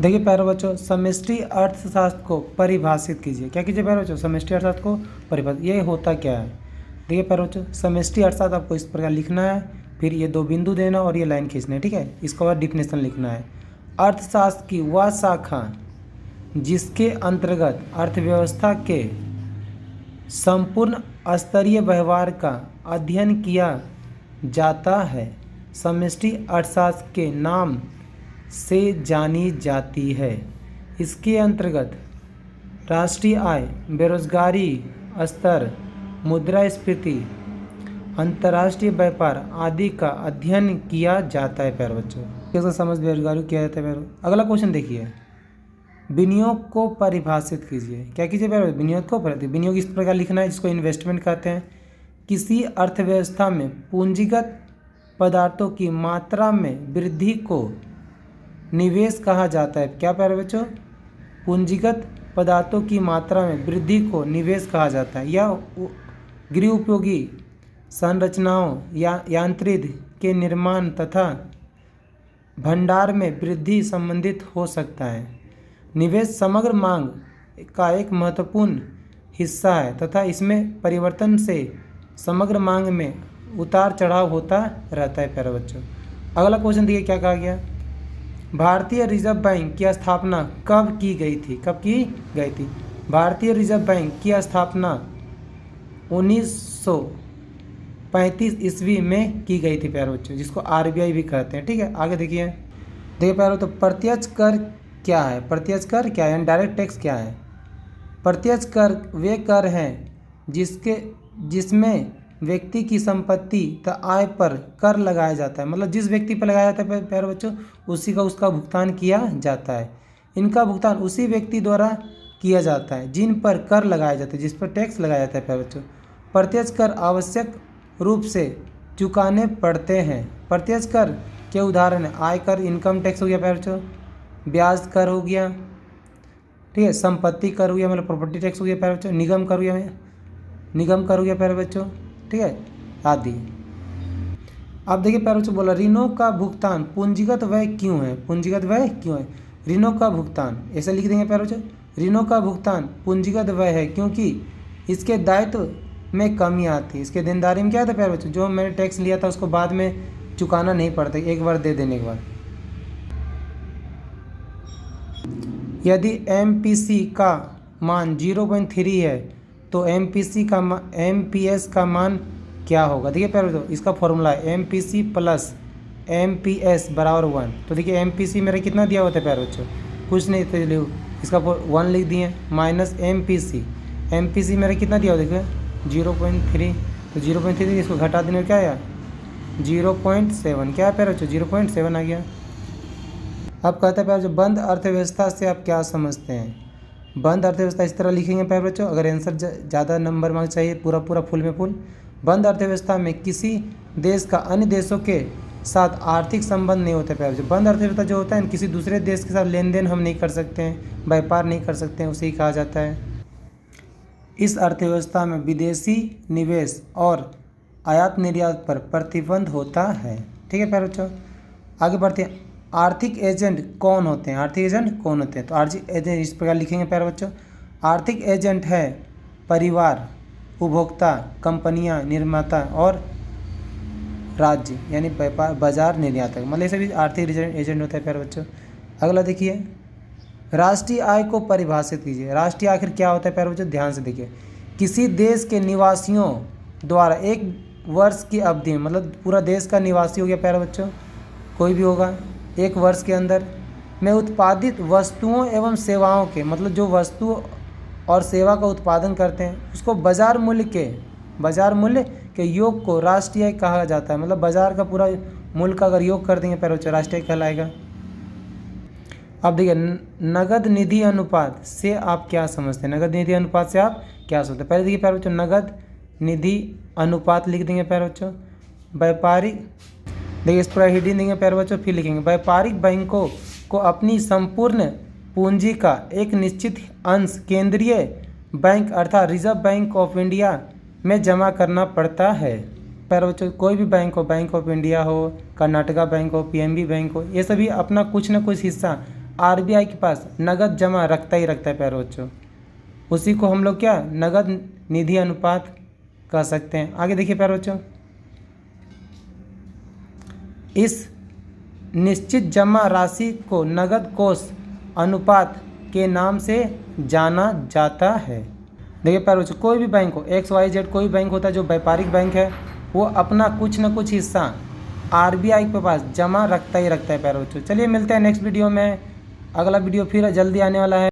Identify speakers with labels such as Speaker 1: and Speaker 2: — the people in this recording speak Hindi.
Speaker 1: देखिए प्यारे बच्चों, समष्टि अर्थशास्त्र को परिभाषित कीजिए। क्या कीजिए प्यारे बच्चों? समष्टि अर्थशास्त्र को परिभाषित। ये होता क्या है? देखिए प्यारे बच्चों, समष्टि अर्थशास्त्र आपको इस प्रकार लिखना है, फिर ये 2 बिंदु देना और ये लाइन खींचना है, ठीक है। इसके बाद डिफिनेशन लिखना है। अर्थशास्त्र की वह शाखा जिसके अंतर्गत अर्थव्यवस्था के संपूर्ण स्तरीय व्यवहार का अध्ययन किया जाता है, समष्टि अर्थशास्त्र के नाम से जानी जाती है। इसके अंतर्गत राष्ट्रीय आय, बेरोजगारी स्तर, मुद्रास्फीति, अंतर्राष्ट्रीय व्यापार आदि का अध्ययन किया जाता है प्यारे बच्चों। कैसे समझ बेरोजगारी किया जाता है प्यारे। अगला क्वेश्चन देखिए, विनियोग को परिभाषित कीजिए। क्या कीजिए प्यारे? विनियोग को परिभाषित। विनियोग इस प्रकार लिखना है, जिसको इन्वेस्टमेंट कहते हैं। किसी अर्थव्यवस्था में पूंजीगत पदार्थों की मात्रा में वृद्धि को निवेश कहा जाता है। क्या प्यारे बच्चों? पूंजीगत पदार्थों की मात्रा में वृद्धि को निवेश कहा जाता है। यह गृह उपयोगी संरचनाओं या यांत्रिक के निर्माण तथा भंडार में वृद्धि संबंधित हो सकता है। निवेश समग्र मांग का एक महत्वपूर्ण हिस्सा है तथा इसमें परिवर्तन से समग्र मांग में उतार चढ़ाव होता रहता है प्यारे बच्चों। अगला क्वेश्चन देखिए क्या कहा गया। भारतीय रिजर्व बैंक की स्थापना कब की गई थी? कब की गई थी? भारतीय रिजर्व बैंक की स्थापना 1935 ईस्वी में की गई थी प्यारे बच्चों, जिसको RBI भी कहते हैं, ठीक है। आगे देखिए प्यारे, तो प्रत्यक्ष कर क्या है? प्रत्यक्ष कर क्या है? डायरेक्ट टैक्स क्या है? प्रत्यक्ष कर वे कर हैं जिसमें व्यक्ति की संपत्ति तथा आय पर कर लगाया जाता है। मतलब जिस व्यक्ति पर लगाया जाता है प्यारे बच्चों, उसी का उसका भुगतान किया जाता है। इनका भुगतान उसी व्यक्ति द्वारा किया जाता है जिन पर कर लगाया जाता है, जिस पर टैक्स लगाया जाता है प्यारे बच्चों। प्रत्यक्ष कर आवश्यक रूप से चुकाने पड़ते हैं। प्रत्यक्ष कर के उदाहरण है आयकर, इनकम टैक्स हो गया प्यारे बच्चों, ब्याज कर हो गया, ठीक है, संपत्ति कर हो गया मतलब प्रॉपर्टी टैक्स हो गया प्यारे बच्चों, निगम कर हो गया प्यारे बच्चों, ठीक है, आदि। अब देखिए प्यारे बच्चों, बोला ऋणों का भुगतान पूंजीगत व्यय क्यों है? पूंजीगत व्यय क्यों है? ऋणों का भुगतान ऐसे लिख देंगे प्यारे बच्चों, ऋणों का भुगतान पूंजीगत व्यय है क्योंकि इसके दायित्व में कमी आती है। इसके देनदारी में क्या था प्यारे बच्चों? जो मैंने टैक्स लिया था उसको बाद में चुकाना नहीं पड़ता, एक बार दे देने के बाद। यदि MPC का मान 0.3 है तो MPS का मान क्या होगा? देखिए प्यारे दोस्तों, इसका फॉर्मूला है MPC प्लस MPS बराबर 1। तो देखिए MPC मेरा कितना दिया होता है प्यारे बच्चों? कुछ नहीं, तो लिखो इसका 1 लिख दिए माइनस MPC मेरा कितना दिया हो? देखिए 0.3, तो 0.3 इसको घटा देने में क्या आया? 0.7। क्या है प्यारे बच्चों? 0.7 आ गया। अब कहते हैं प्यारे बच्चों, बंद अर्थव्यवस्था से आप क्या समझते हैं? बंद अर्थव्यवस्था इस तरह लिखेंगे प्यारे बच्चों, अगर आंसर ज़्यादा नंबर मार्क्स चाहिए, पूरा फुल में फुल। बंद अर्थव्यवस्था में किसी देश का अन्य देशों के साथ आर्थिक संबंध नहीं होता प्यारे बच्चों। बंद अर्थव्यवस्था जो होता है, किसी दूसरे देश के साथ लेन देन हम नहीं कर सकते हैं, व्यापार नहीं कर सकते हैं, उसे ही कहा जाता है। इस अर्थव्यवस्था में विदेशी निवेश और आयात निर्यात पर प्रतिबंध होता है, ठीक है प्यारे बच्चों। आगे बढ़ते हैं, आर्थिक एजेंट कौन होते हैं? आर्थिक एजेंट कौन होते हैं? तो आर्थिक एजेंट इस प्रकार लिखेंगे प्यारे बच्चों, आर्थिक एजेंट है परिवार, उपभोक्ता, कंपनियां, निर्माता और राज्य, यानी व्यापार, बाजार, निर्यातक, मतलब ये सभी आर्थिक एजेंट होता है प्यारे बच्चों। अगला देखिए, राष्ट्रीय आय को परिभाषित कीजिए। राष्ट्रीय आय आखिर क्या होता है प्यारे बच्चों? ध्यान से देखिए, किसी देश के निवासियों द्वारा एक वर्ष की अवधि में, मतलब पूरा देश का निवासी हो गया प्यारे बच्चों, कोई भी होगा, एक वर्ष के अंदर में उत्पादित वस्तुओं एवं सेवाओं के, मतलब जो वस्तु और सेवा का उत्पादन करते हैं उसको बाजार मूल्य के योग को राष्ट्रीय आय कहा जाता है। मतलब बाजार का पूरा मूल्य का अगर योग कर देंगे प्यारे बच्चों, राष्ट्रीय आय कहलाएगा। अब देखिए, नगद निधि अनुपात से आप क्या समझते हैं? नगद निधि अनुपात से आप क्या समझते हैं? पहले देखिए प्यारे बच्चों, नगद निधि अनुपात लिख देंगे प्यारे बच्चों। व्यापारिक, देखिए इस पर हेडिंग देंगे प्यारे बच्चों, फिर लिखेंगे व्यापारिक बैंकों को अपनी संपूर्ण पूंजी का एक निश्चित अंश केंद्रीय बैंक अर्थात रिजर्व बैंक ऑफ इंडिया में जमा करना पड़ता है। प्यारे बच्चों, कोई भी बैंक ऑफ इंडिया हो, कर्नाटका बैंक हो, PNB बैंक हो, ये सभी अपना कुछ न कुछ हिस्सा आरबीआई के पास नगद जमा रखता ही रखता है प्यारे बच्चों, उसी को हम लोग क्या नगद निधि अनुपात कह सकते हैं। आगे देखिए प्यारे बच्चों, इस निश्चित जमा राशि को नगद कोष अनुपात के नाम से जाना जाता है। देखिए प्यारे बच्चों, कोई भी बैंक हो, XYZ कोई बैंक होता है जो व्यापारिक बैंक है, वो अपना कुछ न कुछ हिस्सा आरबीआई के पास जमा रखता ही रखता है प्यारे बच्चों। चलिए मिलते हैं नेक्स्ट वीडियो में, अगला वीडियो फिर जल्दी आने वाला है।